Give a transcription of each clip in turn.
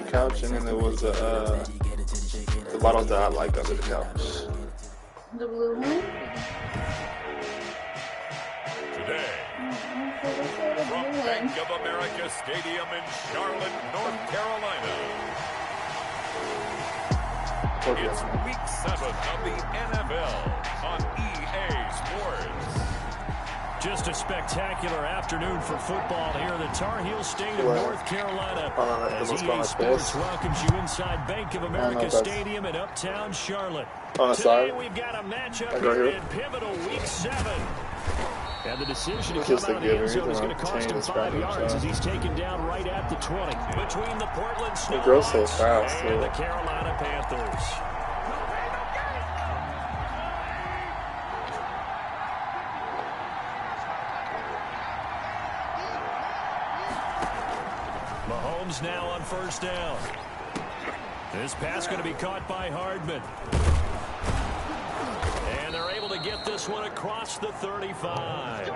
the couch, and then there was the bottles that I liked under the couch. The blue one? Today, from Bank of America Stadium in Charlotte, North Carolina, it's Week 7 of the NFL on EA Sports. Just a spectacular afternoon for football here in the Tar Heel state of North Carolina as EA Sports welcomes you inside Bank of America Stadium in Uptown Charlotte. Today we've got a matchup here in pivotal Week 7. And the decision to come out of the end zone is going to cost him 5 yards as he's taken down right at the 20 between the Portland Snowhawks and the Carolina Panthers. Mahomes now on first down. This pass going to be caught by Hardman. And they're able to get this one across the 35.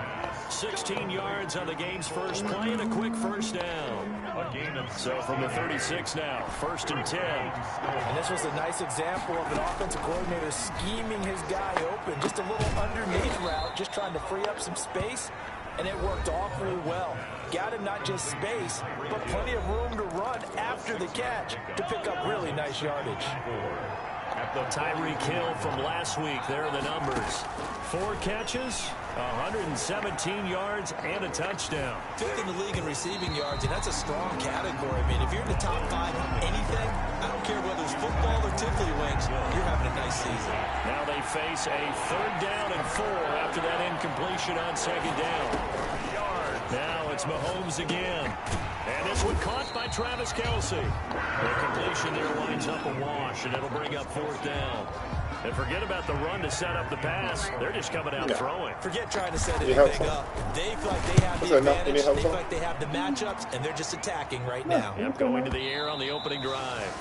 16 yards on the game's first play and a quick first down. So from the 36 now, 1st and 10. And this was a nice example of an offensive coordinator scheming his guy open. Just a little underneath route, just trying to free up some space. And it worked awfully well. Got him not just space, but plenty of room to run after the catch to pick up really nice yardage. The Tyreek Hill from last week, there are the numbers. 4 catches, 117 yards, and a touchdown. 5th in the league in receiving yards, and that's a strong category. I mean, if you're in the top 5 in anything, I don't care whether it's football or tiddlywinks, you're having a nice season. Now they face a 3rd down and 4 after that incompletion on 2nd down. Now it's Mahomes again. And this one caught by Travis Kelce. The completion there winds up a wash, and it'll bring up 4th down. And forget about the run to set up the pass. They're just coming out throwing. Forget trying to set anything up. They feel like they have the advantage. They feel like they have the matchups, and they're just attacking right now. Yep, going to the air on the opening drive.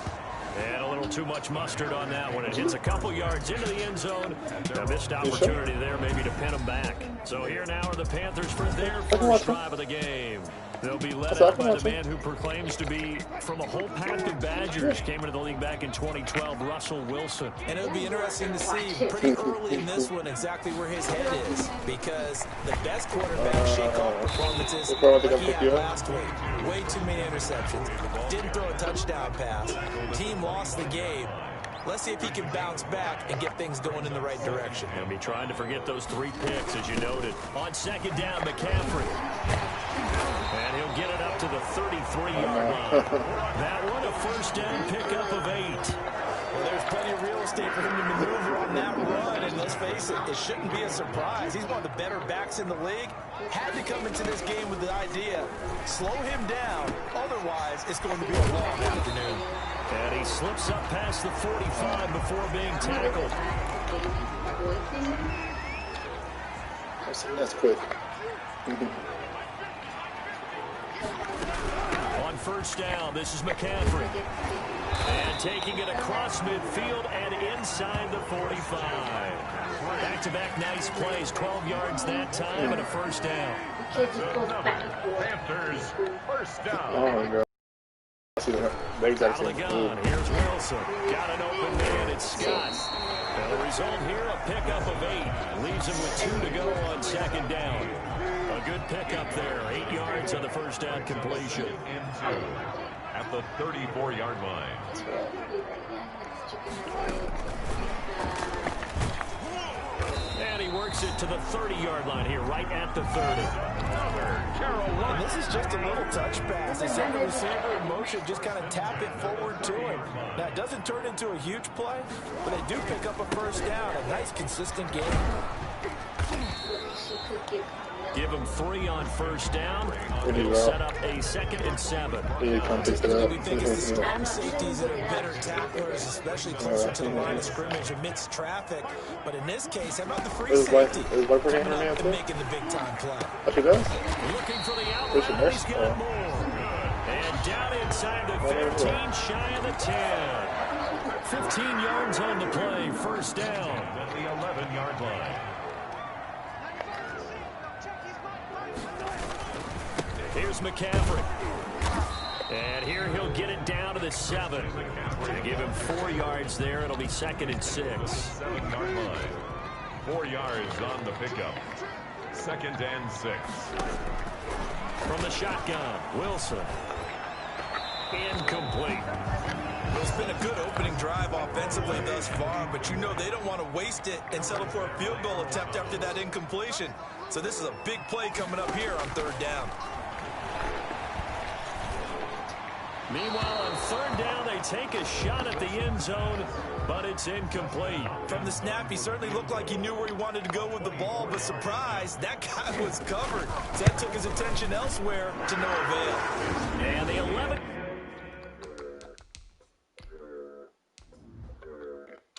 And a little too much mustard on that one. It hits a couple yards into the end zone. A missed opportunity there maybe to pin them back. So here now are the Panthers for their first drive of the game. They'll be led out by the man who proclaims to be from a whole pack of Badgers. Came into the league back in 2012, Russell Wilson. And it'll be interesting to see pretty early in this one exactly where his head is. Because the best quarterback shake-off performances like he had last week. Way too many interceptions. Didn't throw a touchdown pass. Team lost the game. Let's see if he can bounce back and get things going in the right direction. He'll be trying to forget those 3 picks, as you noted. On 2nd down, McCaffrey. And he'll get it up to the 33-yard line. That one, a 1st down pickup of 8. Well, there's plenty of real estate for him to maneuver on that run, and let's face it, it shouldn't be a surprise. He's one of the better backs in the league. Had to come into this game with the idea, slow him down, otherwise it's going to be a long afternoon. And he slips up past the 45 before being tackled. That's quick. On 1st down, this is McCaffrey. And taking it across midfield and inside the 45. Back-to-back nice plays, 12 yards that time and a 1st down. Panthers, 1st down. Oh my God. Out of the gun, here's Wilson. Got an open man, it's Scott. And the result here, a pickup of 8. Leaves him with 2 to go on 2nd down. A good pickup there, 8 yards on the 1st down completion. At the 34-yard line. And he works it to the 30-yard line here, right at the 30. And this is just a little touch pass. They send the receiver in motion, just kind of tap it forward to him. Now, it doesn't turn into a huge play, but they do pick up a 1st down. A nice, consistent game. Give him 3 on 1st down. He'll set up a 2nd and 7. Typically, we think it's the strong safeties that are better tacklers, especially closer to the line of scrimmage amidst traffic. But in this case, how about the free safety coming up and making the big-time play? Looking for the outlet. He's got more. And down inside the 15, shy of the 10. 15 yards on the play, 1st down. At the 11-yard line. Here's McCaffrey. And here he'll get it down to the the 7. To give him 4 yards there, it'll be 2nd and 6. 7-yard line. 4 yards on the pickup. 2nd and 6. From the shotgun, Wilson. Incomplete. Well, it's been a good opening drive offensively thus far, but you know they don't want to waste it and settle for a field goal attempt after that incompletion. So this is a big play coming up here on 3rd down. Meanwhile, on 3rd down, they take a shot at the end zone, but it's incomplete. From the snap, he certainly looked like he knew where he wanted to go with the ball, but surprise, that guy was covered. So that took his attention elsewhere to no avail. And the 11.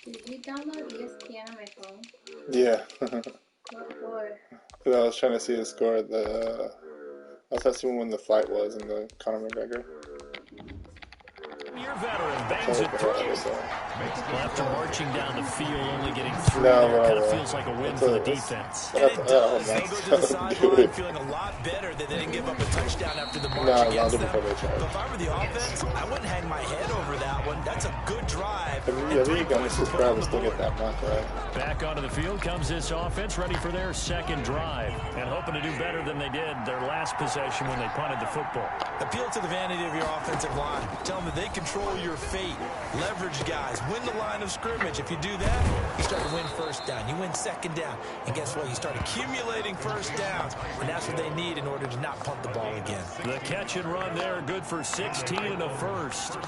Did you download ESPN on my phone? Yeah. What for? Because I was trying to see the score. I was testing when the fight was in the Conor McGregor. Your veteran bangs it through. Well, after marching down the field, only getting through No, there, kind of feels like a win for the defense. And it does. They go to the sideline feeling a lot better that they didn't give up a touchdown after the march against them. But if I were the offense, I wouldn't hang my head over that one. That's a good drive. I think you guys should probably still get that mark, right? Back onto the field comes this offense, ready for their 2nd drive, and hoping to do better than they did their last possession when they punted the football. Appeal to the vanity of your offensive line. Tell them that they control your fate. Leverage guys. Win the line of scrimmage. If you do that, you start to win 1st down. You win 2nd down. And guess what? You start accumulating 1st downs. And that's what they need in order to not punt the ball again. The catch and run there, good for 16 and a 1st.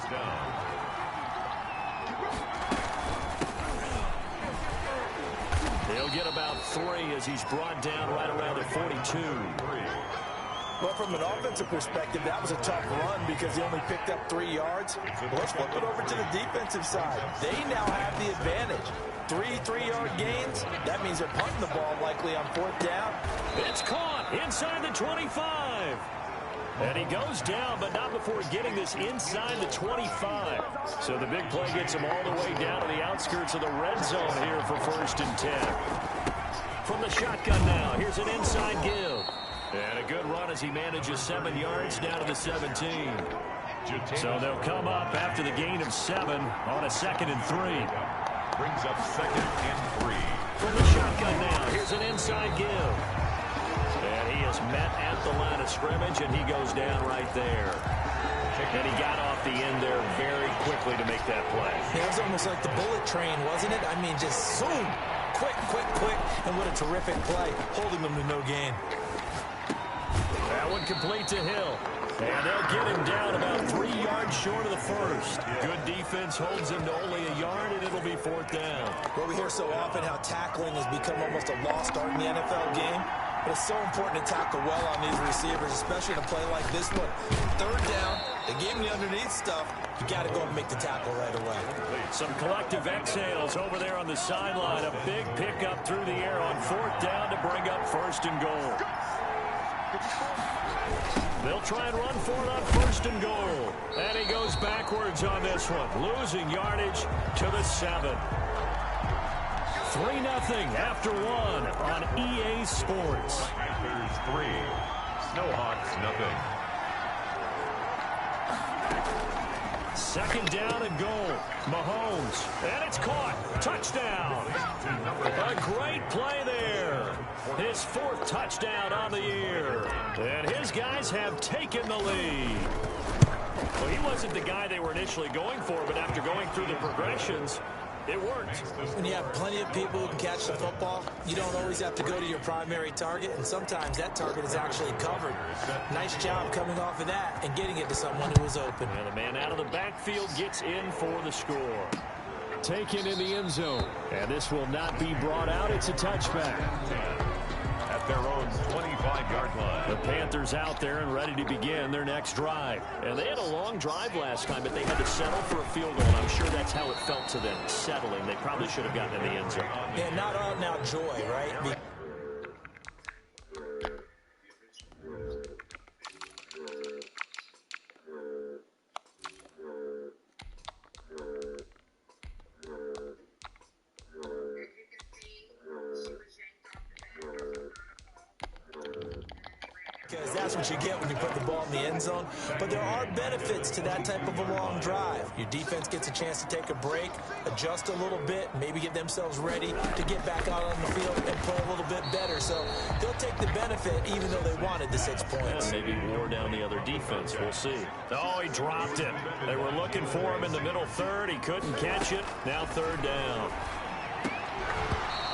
He'll get about 3 as he's brought down right around the 42. Well, from an offensive perspective, that was a tough run because he only picked up 3 yards. Well, let's flip it over to the defensive side. They now have the advantage. 3 3-yard gains. That means they're punting the ball likely on 4th down. It's caught inside the 25. And he goes down, but not before getting this inside the 25. So the big play gets him all the way down to the outskirts of the red zone here for 1st and 10. From the shotgun now, here's an inside give. And a good run as he manages 7 yards down to the 17. So they'll come up after the gain of 7 on a 2nd and 3. Brings up 2nd and 3. From the shotgun now, here's an inside give. And he is met at the line of scrimmage, and he goes down right there. And he got off the end there very quickly to make that play. It was almost like the bullet train, wasn't it? I mean, just zoom. Quick, quick, quick. And what a terrific play, holding them to no gain. That one complete to Hill. And they'll get him down about 3 yards short of the 1st. Good defense holds him to only a yard, and it'll be 4th down. Well, we hear so often how tackling has become almost a lost art in the NFL game. But it's so important to tackle well on these receivers, especially in a play like this one. 3rd down, they gave him the underneath stuff. You got to go and make the tackle right away. Some collective exhales over there on the sideline. A big pickup through the air on 4th down to bring up 1st and goal. They'll try and run for it on 1st and goal. And he goes backwards on this one, losing yardage to the 7. 3-0 after 1 on EA Sports. Panthers 3, Snowhawks 0. 2nd down and goal. Mahomes. And it's caught. Touchdown. A great play there. His 4th touchdown on the year. And his guys have taken the lead. Well, he wasn't the guy they were initially going for, but after going through the progressions, it worked. When you have plenty of people who can catch the football, you don't always have to go to your primary target, and sometimes that target is actually covered. Nice job coming off of that and getting it to someone who was open. And the man out of the backfield gets in for the score. Taken in the end zone. And this will not be brought out. It's a touchback. At their own 25-yard line. The Panthers out there and ready to begin their next drive. And they had a long drive last time, but they had to settle for a field goal. And I'm sure that's how it felt to them, settling. They probably should have gotten in the end zone. Yeah, not all now joy, right? that's what you get when you put the ball in the end zone. But there are benefits to that type of a long drive. Your defense gets a chance to take a break, adjust a little bit, maybe get themselves ready to get back out on the field and play a little bit better. So they'll take the benefit even though they wanted the 6 points. Yeah, maybe wore down the other defense. We'll see. Oh, he dropped it. They were looking for him in the middle third. He couldn't catch it. Now 3rd down.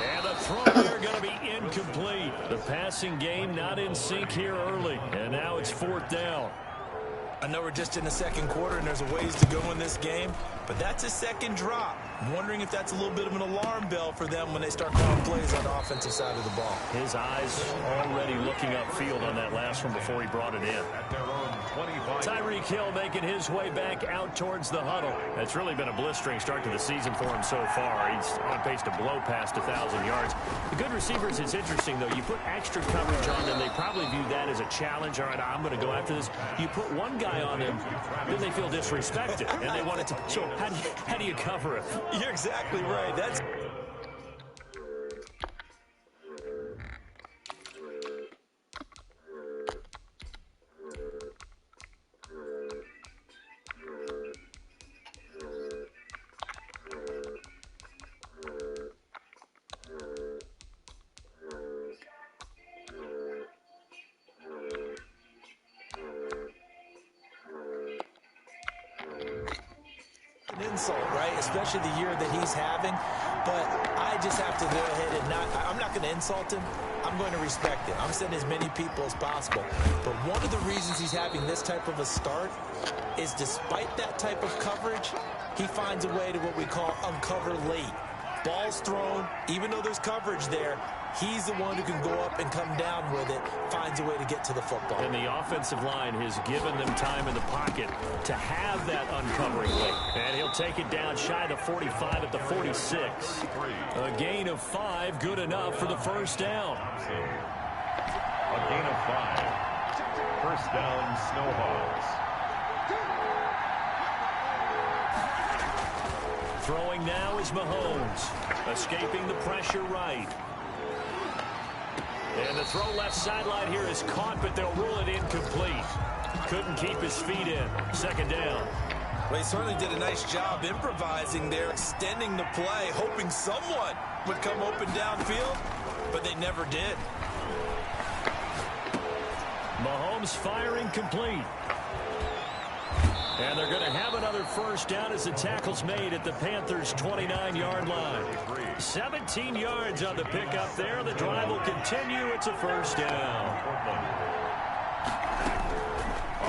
And the throw there going to be incomplete. The passing game not in sync here early. And now it's 4th down. I know we're just in the second quarter and there's a ways to go in this game, but that's a second drop. I'm wondering if that's a little bit of an alarm bell for them when they start calling plays on the offensive side of the ball. His eyes already looking upfield on that last one before he brought it in. Tyreek Hill making his way back out towards the huddle. It's really been a blistering start to the season for him so far. He's on pace to blow past 1,000 yards. The good receivers, it's interesting, though. You put extra coverage on them, they probably view that as a challenge. All right, I'm going to go after this. You put one guy on them, then they feel disrespected, and they want it to. So how do you cover it? You're exactly right. That's an insult, right? Especially the year that he's having. But I just have to go ahead and I'm not going to insult him. I'm going to respect it. I'm sending as many people as possible. But one of the reasons he's having this type of a start is despite that type of coverage, he finds a way to what we call uncover late. Ball's thrown, even though there's coverage there, he's the one who can go up and come down with it, finds a way to get to the football. And the offensive line has given them time in the pocket to have that uncovering late. And he'll take it down shy of the 45 at the 46. A gain of 5, good enough for the 1st down. A gain of 5. 1st down, Snowballs. Throwing now is Mahomes, escaping the pressure right. And the throw left sideline here is caught, but they'll rule it incomplete. Couldn't keep his feet in. 2nd down. Well, he certainly did a nice job improvising there, extending the play, hoping someone would come open downfield, but they never did. Mahomes firing complete. And they're going to have another 1st down as the tackle's made at the Panthers' 29-yard line. 17 yards on the pickup there. The drive will continue. It's a 1st down.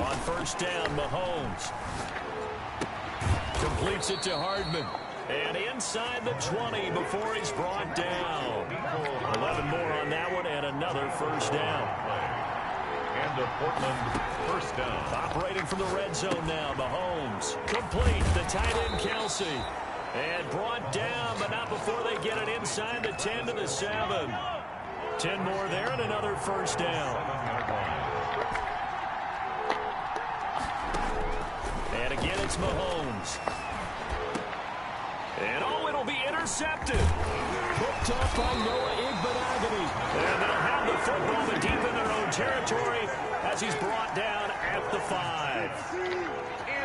On 1st down, Mahomes completes it to Hardman. And inside the 20 before he's brought down. 11 more on that one and another 1st down. And a Portland 1st down. Operating from the red zone now. Mahomes complete. The tight end Kelsey. And brought down, but not before they get it inside the 10 to the 7. 10 more there and another 1st down. And again it's Mahomes. And oh, it'll be intercepted. Hooked up by Noah Igbenogany. And they'll have the football but deep in their own territory as he's brought down at the 5.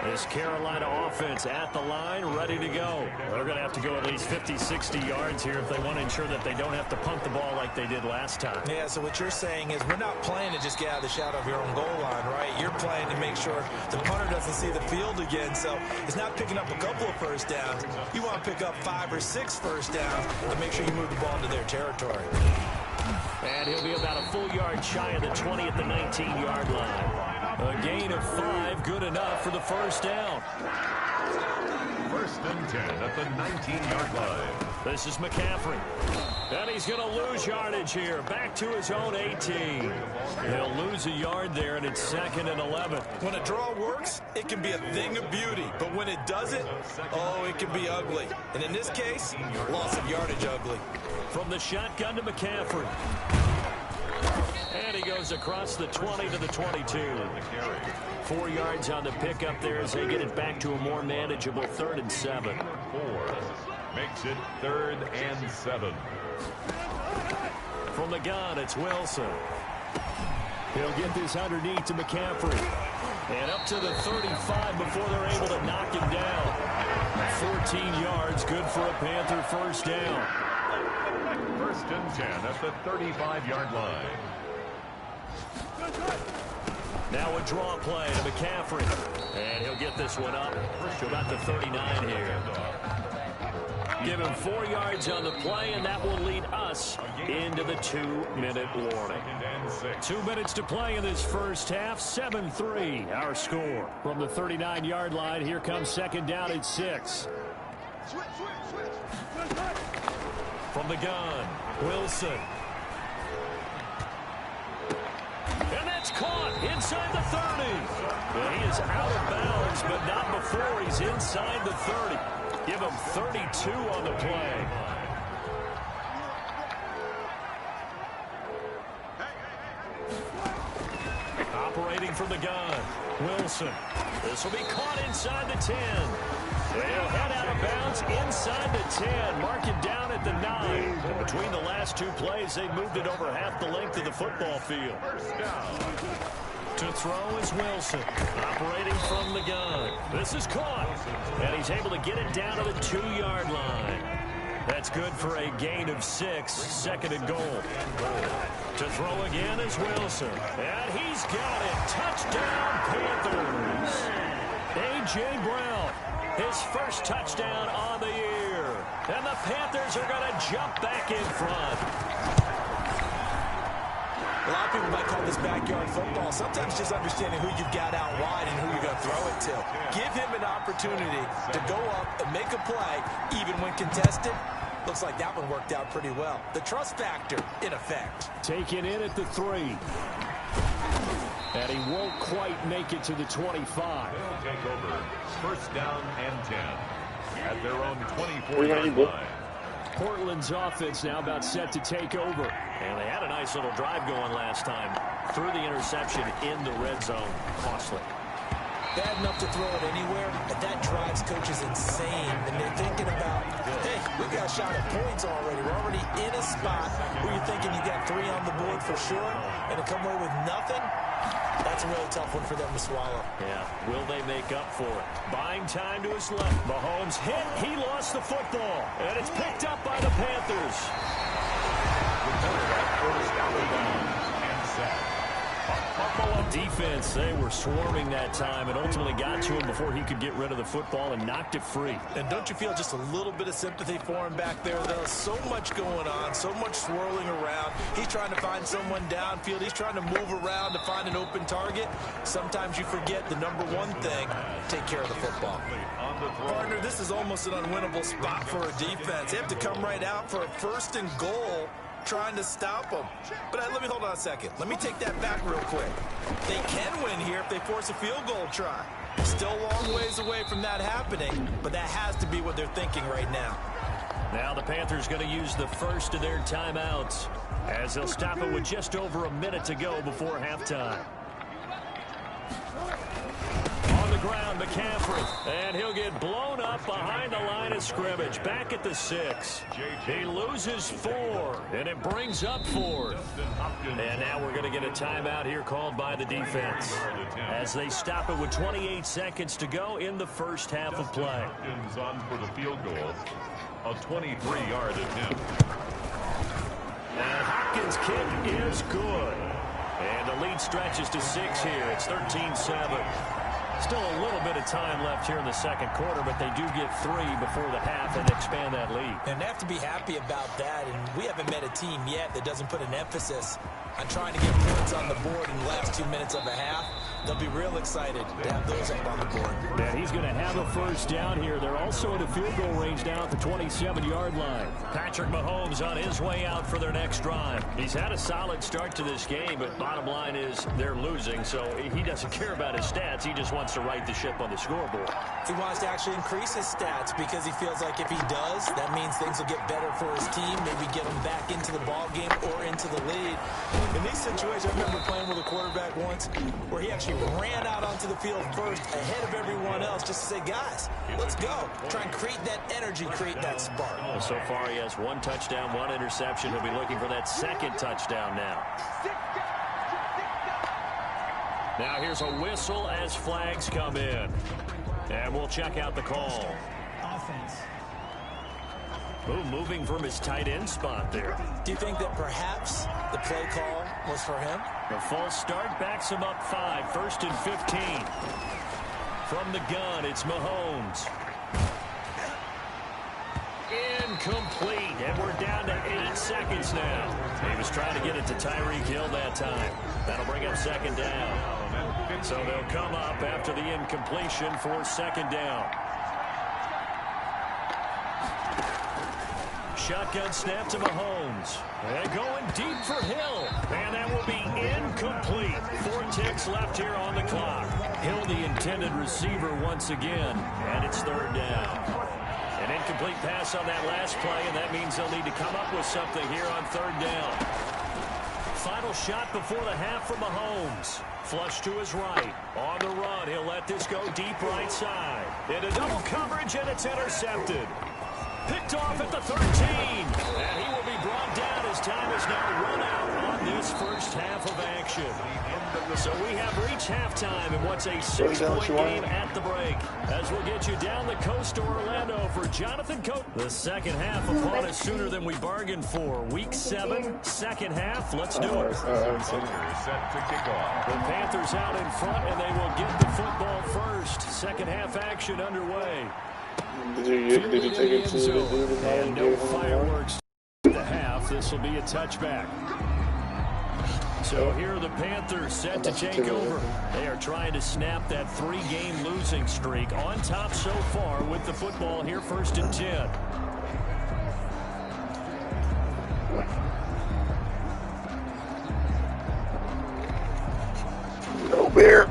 This Carolina offense at the line, ready to go. They're going to have to go at least 50, 60 yards here if they want to ensure that they don't have to punt the ball like they did last time. Yeah, so what you're saying is we're not playing to just get out of the shadow of your own goal line, right? You're playing to make sure the punter doesn't see the field again. So it's not picking up a couple of 1st downs. You want to pick up 5 or 6 1st downs and make sure you move the ball into their territory. And he'll be about a full yard shy of the 20 at the 19-yard line. A gain of 5, good enough for the 1st down. 1st and 10 at the 19-yard line. This is McCaffrey. And he's going to lose yardage here. Back to his own 18. He'll lose a yard there, and it's 2nd and 11. When a draw works, it can be a thing of beauty. But when it doesn't, oh, it can be ugly. And in this case, loss of yardage ugly. From the shotgun to McCaffrey. And he goes across the 20 to the 22. 4 yards on the pickup there as they get it back to a more manageable 3rd and 7. 4 makes it 3rd and 7. From the gun, it's Wilson. He'll get this underneath to McCaffrey. And up to the 35 before they're able to knock him down. 14 yards, good for a Panther first down. 1st and 10 at the 35-yard line. Now a draw play to McCaffrey. And he'll get this one up to about the 39 here. Give him 4 yards on the play, and that will lead us into the 2-minute warning. 2 minutes to play in this first half. 7-3 our score. From the 39-yard line, here comes 2nd down at 6. From the gun, Wilson. And that's caught inside the 30. And he is out of bounds, but not before he's inside the 30. Give him 32 on the play. Operating from the gun, Wilson. This will be caught inside the 10. They'll head out of bounds inside the 10. Mark it down at the 9. And between the last 2 plays, they moved it over half the length of the football field. To throw is Wilson, operating from the gun. This is caught, and he's able to get it down to the 2-yard line. That's good for a gain of 6, 2nd and goal. To throw again is Wilson, and he's got it. Touchdown, Panthers. A.J. Brown, his first touchdown on the year. And the Panthers are going to jump back in front. A lot of people might call this backyard football. Sometimes just understanding who you've got out wide and who you're going to throw it to. Give him an opportunity to go up and make a play, even when contested. Looks like that one worked out pretty well. The trust factor, in effect. Taken in at the 3. And he won't quite make it to the 25. They'll take over 1st down and 10 at their own 24-yard line. Portland's offense now about set to take over. And they had a nice little drive going last time. Threw the interception in the red zone. Costly. Bad enough to throw it anywhere, but that drives coaches insane. And they're thinking about, hey, we've got a shot at points already. We're already in a spot where you're thinking you got 3 on the board for sure, and to come away with nothing, that's a really tough one for them to swallow. Yeah, will they make up for it? Buying time to his left. Mahomes hit. He lost the football, and it's picked up by the Panthers. Defense, they were swarming that time and ultimately got to him before he could get rid of the football and knocked it free. And don't you feel just a little bit of sympathy for him back there, though? So much going on, so much swirling around. He's trying to find someone downfield. He's trying to move around to find an open target. Sometimes you forget the number one thing, take care of the football. Partner, this is almost an unwinnable spot for a defense. They have to come right out for a 1st and goal, trying to stop them. But let me hold on a second. Let me take that back real quick. They can win here if they force a field goal try. Still a long ways away from that happening, but that has to be what they're thinking right now. Now the Panthers going to use the first of their timeouts as they'll stop it with just over a minute to go before halftime. On the ground, McCaffrey, and he'll get blown up behind the line of scrimmage. Back at the 6. He loses 4, and it brings up 4th. And now we're going to get a timeout here called by the defense as they stop it with 28 seconds to go in the first half of play. On for the field goal, a 23-yard attempt. And Hopkins' kick is good. And the lead stretches to 6 here. It's 13-7. Still a little bit of time left here in the second quarter, but they do get 3 before the half and expand that lead. And they have to be happy about that, and we haven't met a team yet that doesn't put an emphasis on trying to get points on the board in the last 2 minutes of a half. They'll be real excited to have those up on the board. And he's going to have a first down here. They're also at a field goal range now at the 27-yard line. Patrick Mahomes on his way out for their next drive. He's had a solid start to this game, but bottom line is they're losing, so he doesn't care about his stats. He just wants to right the ship on the scoreboard. He wants to actually increase his stats because he feels like if he does, that means things will get better for his team, maybe get him back into the ball game or into the lead. In these situations, I remember playing with a quarterback once where he actually ran out onto the field first ahead of everyone else just to say, guys, let's go. Try and create that energy, create that spark. Well, so far he has 1 touchdown, 1 interception. He'll be looking for that 2nd touchdown now. Now here's a whistle as flags come in. And we'll check out the call. Offense. Ooh, moving from his tight end spot there. Do you think that perhaps the play call was for him? The false start backs him up 5, 1st and 15. From the gun, it's Mahomes. Incomplete, and we're down to 8 seconds now. He was trying to get it to Tyreek Hill that time. That'll bring up 2nd down. So they'll come up after the incompletion for 2nd down. Shotgun snap to Mahomes. And going deep for Hill. And that will be incomplete. 4 ticks left here on the clock. Hill, the intended receiver once again. And it's 3rd down. An incomplete pass on that last play, and that means they'll need to come up with something here on 3rd down. Final shot before the half from Mahomes. Flush to his right. On the run, he'll let this go deep right side. Into double coverage, and it's intercepted. Picked off at the 13. And he will be brought down as time is now run out on this first half of action. So we have reached halftime in what's a 6-point game at the break. As we'll get you down the coast to Orlando for Jonathan Coate. The second half upon us sooner than we bargained for. Week 7, 2nd half. Let's do it. Set to kick off. The Panthers out in front, and they will get the football first. Second half action underway. Did you take it to the dude and no fireworks at the half. This will be a touchback. So here are the Panthers set to take over. They are trying to snap that 3-game losing streak. On top so far with the football here, 1st and 10. No beer.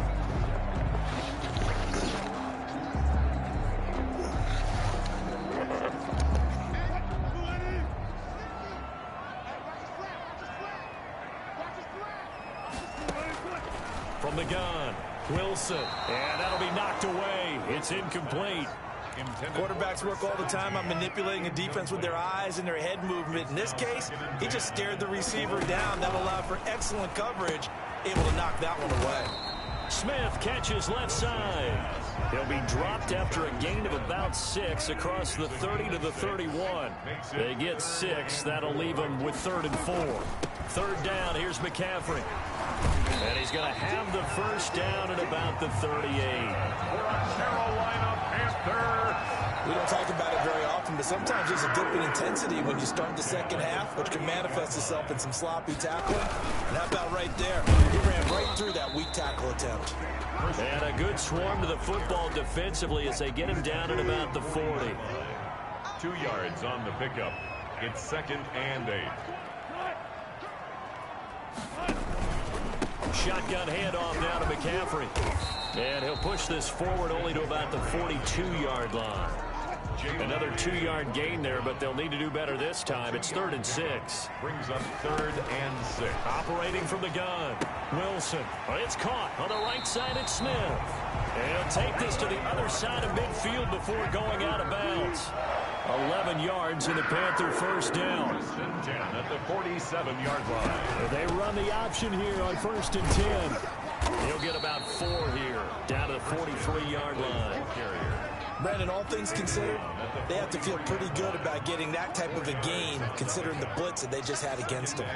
From the gun, Wilson, and that'll be knocked away. It's incomplete. Quarterbacks work all the time on manipulating a defense with their eyes and their head movement. In this case, he just stared the receiver down. That allowed for excellent coverage, able to knock that one away. Smith catches left side. He'll be dropped after a gain of about 6 across the 30 to the 31. They get 6. That'll leave them with 3rd and 4. 3rd down, here's McCaffrey. And he's going to have the first down at about the 38. Carolina Panther. We don't talk about it very often, but sometimes there's a dip in intensity when you start the second half, which can manifest itself in some sloppy tackling. And how about right there? He ran right through that weak tackle attempt. And a good swarm to the football defensively as they get him down at about the 40. 2 yards on the pickup. It's 2nd and 8. Shotgun handoff now to McCaffrey. And he'll push this forward only to about the 42-yard line. Another 2-yard gain there, but they'll need to do better this time. It's 3rd and 6. Brings up 3rd and 6. Operating from the gun. Wilson. It's caught on the right side at Smith. And he'll take this to the other side of midfield before going out of bounds. 11 yards and the Panther first down. 10 at the 47-yard line. They run the option here on 1st and 10. He'll get about 4 here, down to the 43-yard line. Brandon, all things considered, they have to feel pretty good about getting that type of a gain, considering the blitz that they just had against them.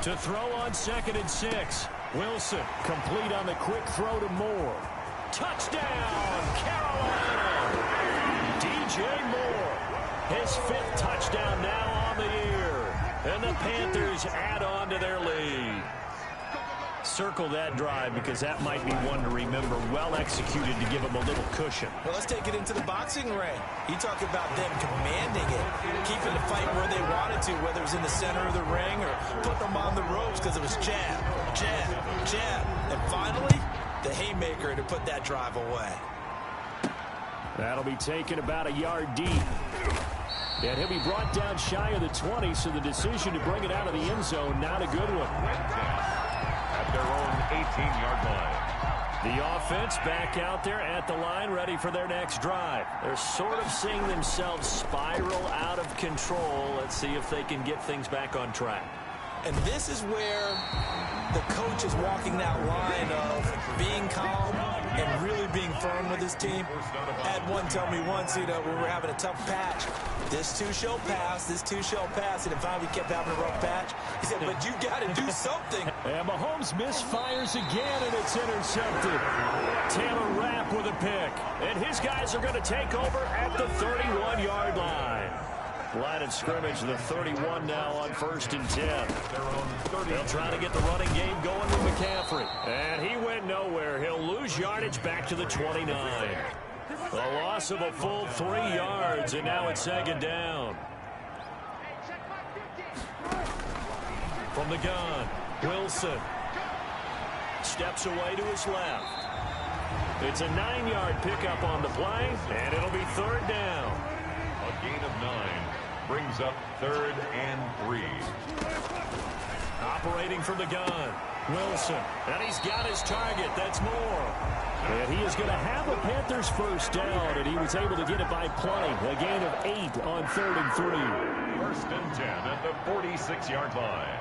To throw on 2nd and 6. Wilson, complete on the quick throw to Moore. Touchdown, Carolina! DJ Moore, his 5th touchdown now on the year. And the Panthers add on to their lead. Circle that drive because that might be one to remember. Well executed to give them a little cushion. Well, let's take it into the boxing ring. You talk about them commanding it, keeping the fight where they wanted to, whether it was in the center of the ring or put them on the ropes because it was jab, jab, jab. And finally, the haymaker to put that drive away. That'll be taken about a yard deep. And he'll be brought down shy of the 20, so the decision to bring it out of the end zone, not a good one. At their own 18-yard line. The offense back out there at the line, ready for their next drive. They're sort of seeing themselves spiral out of control. Let's see if they can get things back on track. And this is where the coach is walking that line of being calm and really being firm with his team. I had one tell me once, when we were having a tough patch, this too shall pass, this too shall pass, and finally we kept having a rough patch. He said, but you got to do something. And Mahomes misfires again, and it's intercepted. Taylor Rapp with a pick, and his guys are going to take over at the 31-yard line. Line of scrimmage, the 31 now on 1st and 10. They'll try to get the running game going with McCaffrey. And he went nowhere. He'll lose yardage back to the 29. A loss of a full 3 yards, and now it's 2nd down. From the gun, Wilson steps away to his left. It's a 9-yard pickup on the play, and it'll be 3rd down. A gain of 9 brings up 3rd and 3. Operating from the gun, Wilson, and he's got his target. That's Moore. And he is going to have a Panthers first down, and he was able to get it by playing. A gain of 8 on 3rd and 3. 1st and 10 at the 46-yard line.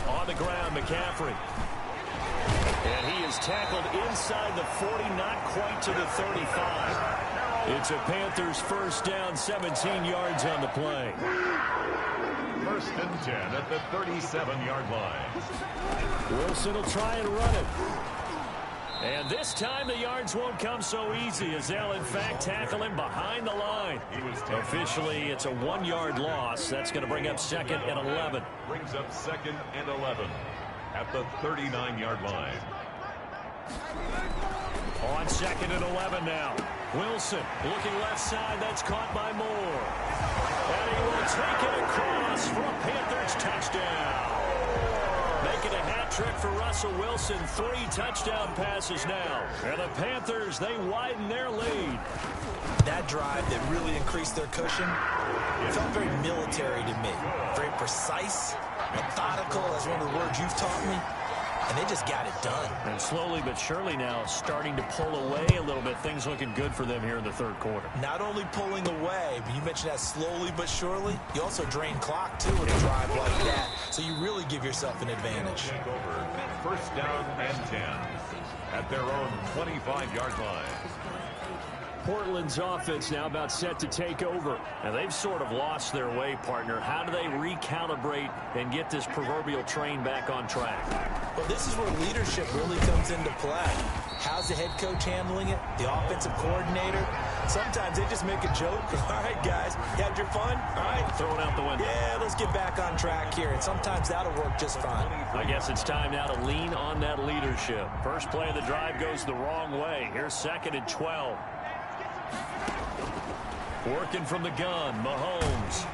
On the ground, McCaffrey. And he is tackled inside the 40, not quite to the 35. It's a Panthers first down, 17 yards on the play. 1st and 10 at the 37-yard line. Wilson will try and run it. And this time the yards won't come so easy as they'll in fact tackle him behind the line. Officially, it's a 1-yard loss. That's going to bring up 2nd and 11. Brings up 2nd and 11 at the 39-yard line. On 2nd and 11 now. Wilson looking left side. That's caught by Moore. And he will take it across for a Panthers touchdown. Making a hat trick for Russell Wilson. 3 touchdown passes now. And the Panthers, they widen their lead. That drive that really increased their cushion, it felt very military to me. Very precise, methodical, that's one of the words you've taught me. And they just got it done. And slowly but surely now starting to pull away a little bit. Things looking good for them here in the 3rd quarter. Not only pulling away, but you mentioned that slowly but surely. You also drain clock, too, with a drive like that. So you really give yourself an advantage. Take over 1st down and 10 at their own 25-yard line. Portland's offense now about set to take over. And they've sort of lost their way, partner. How do they recalibrate and get this proverbial train back on track? Well, this is where leadership really comes into play. How's the head coach handling it? The offensive coordinator? Sometimes they just make a joke. All right, guys, you had your fun? All right. Throw it out the window. Yeah, let's get back on track here. And sometimes that'll work just fine. I guess it's time now to lean on that leadership. First play of the drive goes the wrong way. Here's 2nd and 12. Working from the gun, Mahomes.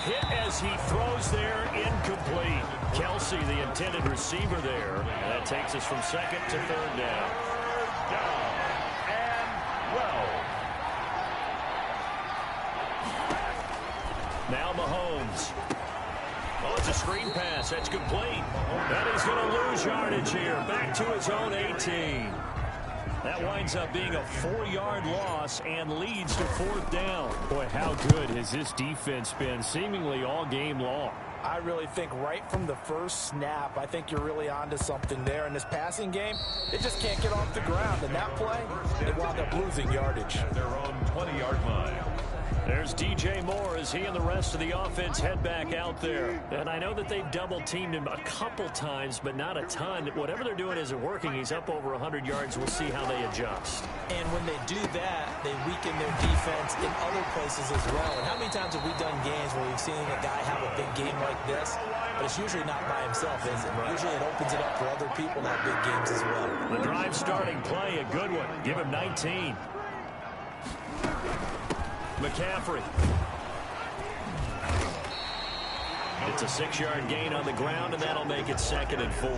Hit as he throws there, incomplete. Kelsey, the intended receiver there. That takes us from 2nd to 3rd down. Down and 12. Now Mahomes. Oh, it's a screen pass. That's complete. That is going to lose yardage here. Back to his own 18. That winds up being a 4-yard loss and leads to 4th down. Boy, how good has this defense been seemingly all game long? I really think right from the first snap, I think you're really onto something there. In this passing game, they just can't get off the ground. In that play, they wound up losing yardage. At their own 20-yard line. There's DJ Moore as he and the rest of the offense head back out there. And I know that they've double-teamed him a couple times, but not a ton. Whatever they're doing isn't working. He's up over 100 yards. We'll see how they adjust. And when they do that, they weaken their defense in other places as well. And how many times have we done games where we've seen a guy have a big game like this? But it's usually not by himself, is it? Usually it opens it up for other people to have big games as well. The drive starting play, a good one. Give him 19. McCaffrey. It's a 6-yard gain on the ground, and that'll make it 2nd and 4.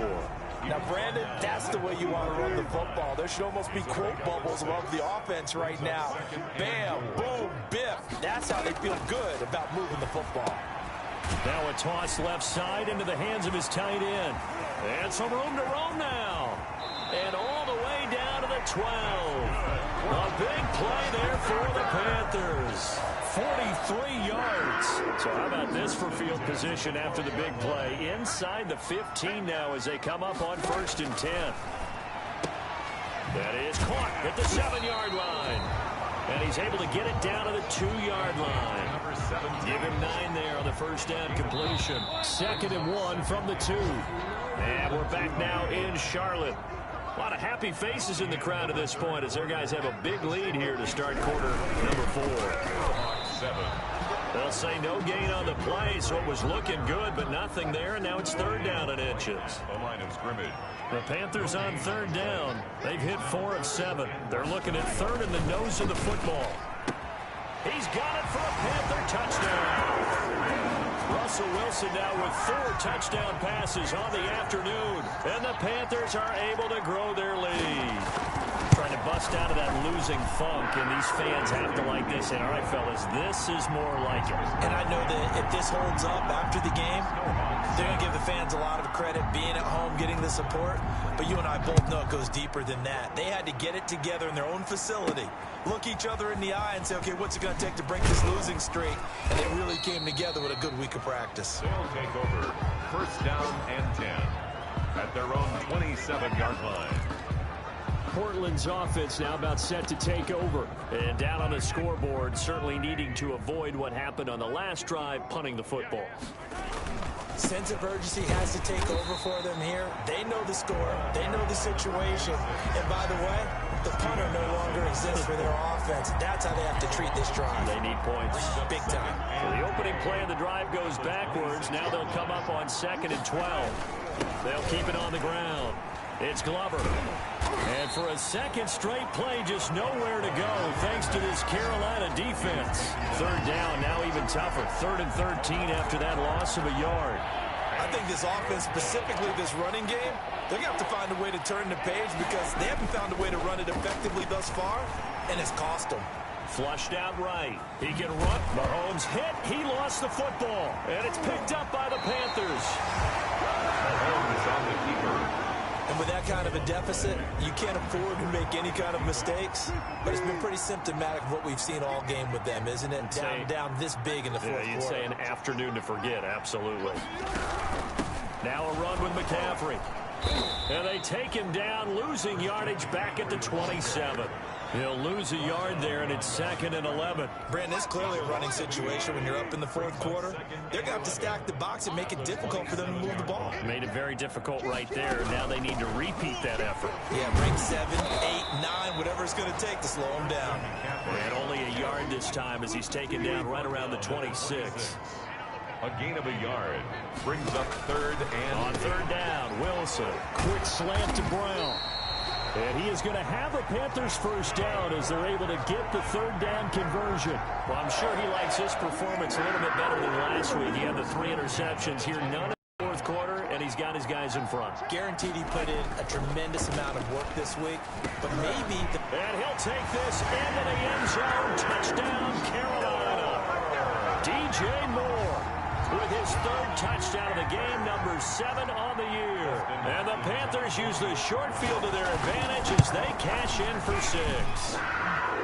Now, Brandon, that's the way you want to run the football. There should almost be quote bubbles above the offense right now. Bam, boom, biff. That's how they feel good about moving the football. Now a toss left side into the hands of his tight end. And some room to roam now. And all the way down to the 12. A big play there for the Panthers. 43 yards. So how about this for field position after the big play? Inside the 15 now as they come up on 1st and 10. That is caught at the 7-yard line. And he's able to get it down to the 2-yard line. Give him 9 there on the first down completion. 2nd and 1 from the 2. And we're back now in Charlotte. A lot of happy faces in the crowd at this point as their guys have a big lead here to start quarter number 4. They'll say no gain on the play, so it was looking good, but nothing there, and now it's 3rd down and inches. The line of scrimmage. The Panthers on 3rd down. They've hit 4 of 7. They're looking at 3rd in the nose of the football. He's got it for a Panther touchdown. Russell Wilson now with 4 touchdown passes on the afternoon. And the Panthers are able to grow their lead. Trying to bust out of that losing funk, and these fans have to like this. And all right, fellas, this is more like it. And I know that if this holds up after the game, they're going to give the fans a lot of credit being at home, getting the support. But you and I both know it goes deeper than that. They had to get it together in their own facility, look each other in the eye and say, okay, what's it going to take to break this losing streak? And they really came together with a good week of practice. They'll take over 1st down and 10 at their own 27-yard line. Portland's offense now about set to take over. And down on the scoreboard, certainly needing to avoid what happened on the last drive, punting the football. Sense of urgency has to take over for them here. They know the score. They know the situation. And by the way, the punter no longer exists for their offense. That's how they have to treat this drive. They need points. Big time. So the opening play of the drive goes backwards. Now they'll come up on 2nd and 12. They'll keep it on the ground. It's Glover. And for a second straight play, just nowhere to go thanks to this Carolina defense. 3rd down, now even tougher. 3rd and 13 after that loss of a yard. I think this offense, specifically this running game, they're going to have to find a way to turn the page because they haven't found a way to run it effectively thus far, and it's cost them. Flushed out right. He can run. Mahomes hit. He lost the football. And it's picked up by the Panthers. Mahomes on the keeper. And with that kind of a deficit, you can't afford to make any kind of mistakes. But it's been pretty symptomatic of what we've seen all game with them, isn't it? Down this big in the fourth quarter. You'd say an afternoon to forget, absolutely. Now a run with McCaffrey. And they take him down, losing yardage back at the 27. He'll lose a yard there, and it's 2nd and 11. Brandon, it's clearly a running situation when you're up in the fourth quarter. They're going to have to stack the box and make it difficult for them to move the ball. Made it very difficult right there. Now they need to repeat that effort. Yeah, break 7, 8, 9, whatever it's going to take to slow him down. And only a yard this time as he's taken down right around the 26. A gain of a yard brings up 3rd and on 3rd down, Wilson. Quick slant to Brown. And he is going to have a Panthers first down as they're able to get the 3rd down conversion. Well, I'm sure he likes his performance a little bit better than last week. He had the 3 interceptions here, none in the fourth quarter, and he's got his guys in front. Guaranteed he put in a tremendous amount of work this week, but maybe... And he'll take this into the end zone. Touchdown, Carolina. DJ Moore with his 3rd touchdown of the game, number 7 on the year. And the Panthers use the short field to their advantage as they cash in for 6.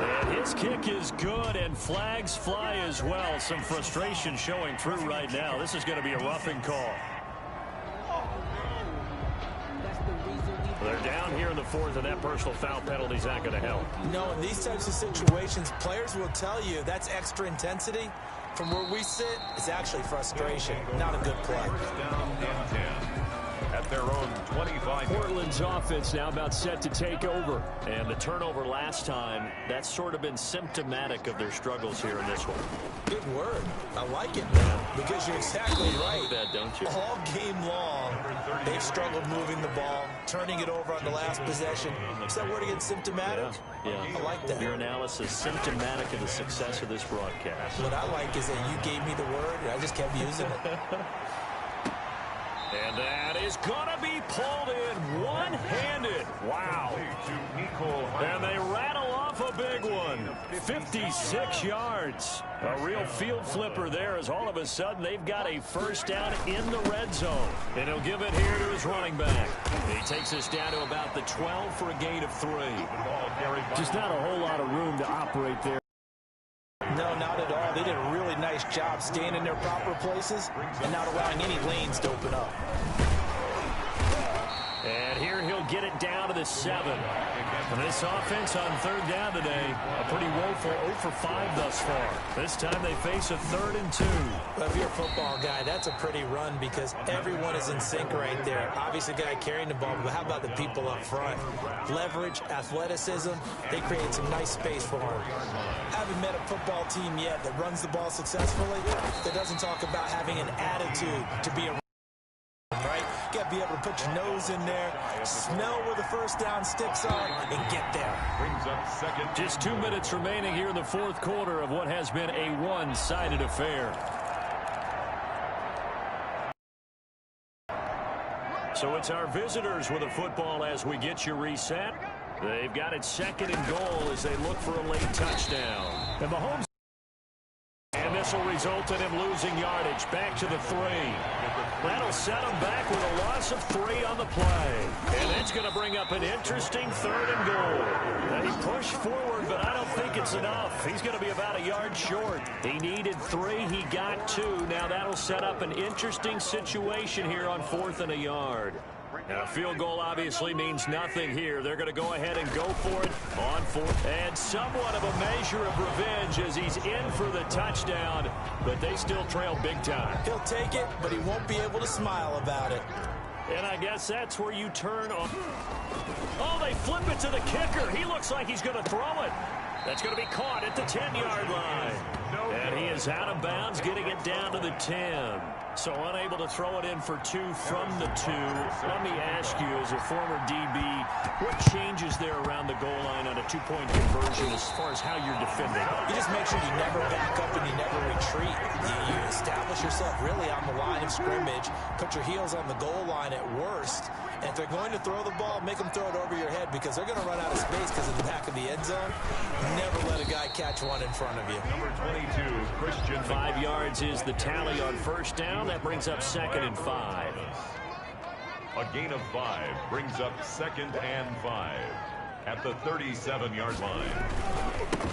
And his kick is good, and flags fly as well. Some frustration showing through right now. This is going to be a roughing call. They're down here in the 4th, and that personal foul penalty is not going to help. No, in these types of situations, players will tell you that's extra intensity. From where we sit, it's actually frustration, not a good play. Down and 10 at their own 25. Portland's offense now about set to take over. And the turnover last time, that's sort of been symptomatic of their struggles here in this one. Good word. I like it, man, because you're exactly right. You like that, don't you? All game long, they've struggled moving the ball, turning it over on the last possession. Is that word again, symptomatic? Yeah. I like that. Your analysis, symptomatic of the success of this broadcast. What I like is that you gave me the word, and I just kept using it. And that is going to be pulled in one-handed. Wow. And they rattle off a big one. 56 yards. A real field flipper there as all of a sudden they've got a first down in the red zone. And he'll give it here to his running back. He takes us down to about the 12 for a gain of 3. Just not a whole lot of room to operate there. No, not at all. They did job staying in their proper places and not allowing any lanes to open up. And here he'll get it down to the 7. And this offense on third down today, a pretty woeful 0 for 5 thus far. This time they face a 3rd and 2. But if you're a football guy, that's a pretty run because everyone is in sync right there. Obviously, the guy carrying the ball, but how about the people up front? Leverage, athleticism, they create some nice space for him. I haven't met a football team yet that runs the ball successfully that doesn't talk about having an attitude to be a right? You got to be able to put your nose in there, smell where the first down sticks are, and get there. Brings up second. Just 2 minutes remaining here in the fourth quarter of what has been a one-sided affair. So it's our visitors with a football as we get you reset. They've got it 2nd and goal as they look for a late touchdown. And Mahomes. And this will result in him losing yardage. Back to the 3. That'll set him back with a loss of 3 on the play. And that's going to bring up an interesting 3rd and goal. And he pushed forward, but I don't think it's enough. He's going to be about a yard short. He needed 3. He got 2. Now that'll set up an interesting situation here on 4th and a yard. Now, a field goal obviously means nothing here. They're going to go ahead and go for it on 4th. And somewhat of a measure of revenge as he's in for the touchdown, but they still trail big time. He'll take it, but he won't be able to smile about it. And I guess that's where you turn on. Oh, they flip it to the kicker. He looks like he's going to throw it. That's going to be caught at the 10-yard line. And he is out of bounds, getting it down to the 10. So unable to throw it in for 2 from the 2. Let me ask you, as a former DB, what changes there around the goal line on a 2-point conversion as far as how you're defending? You just make sure you never back up and you never retreat. You establish yourself really on the line of scrimmage, put your heels on the goal line at worst, and if they're going to throw the ball, make them throw it over your head because they're going to run out of space because of the back of the end zone. Never let a guy catch one in front of you. Number 22, Christian. 5 yards is the tally on first down. That brings up 2nd and 5. A gain of 5 brings up 2nd and 5 at the 37-yard line.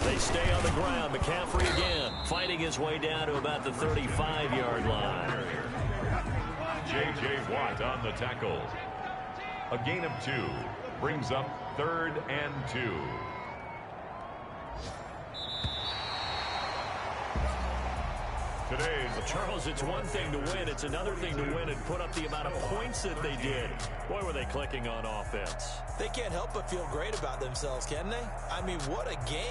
They stay on the ground. McCaffrey again fighting his way down to about the 35-yard line. J.J. Watt on the tackle. A gain of 2 brings up 3rd and 2. Today's Charles, it's one thing to win. It's another thing to win and put up the amount of points that they did. Boy, were they clicking on offense. They can't help but feel great about themselves, can they? I mean, what a game.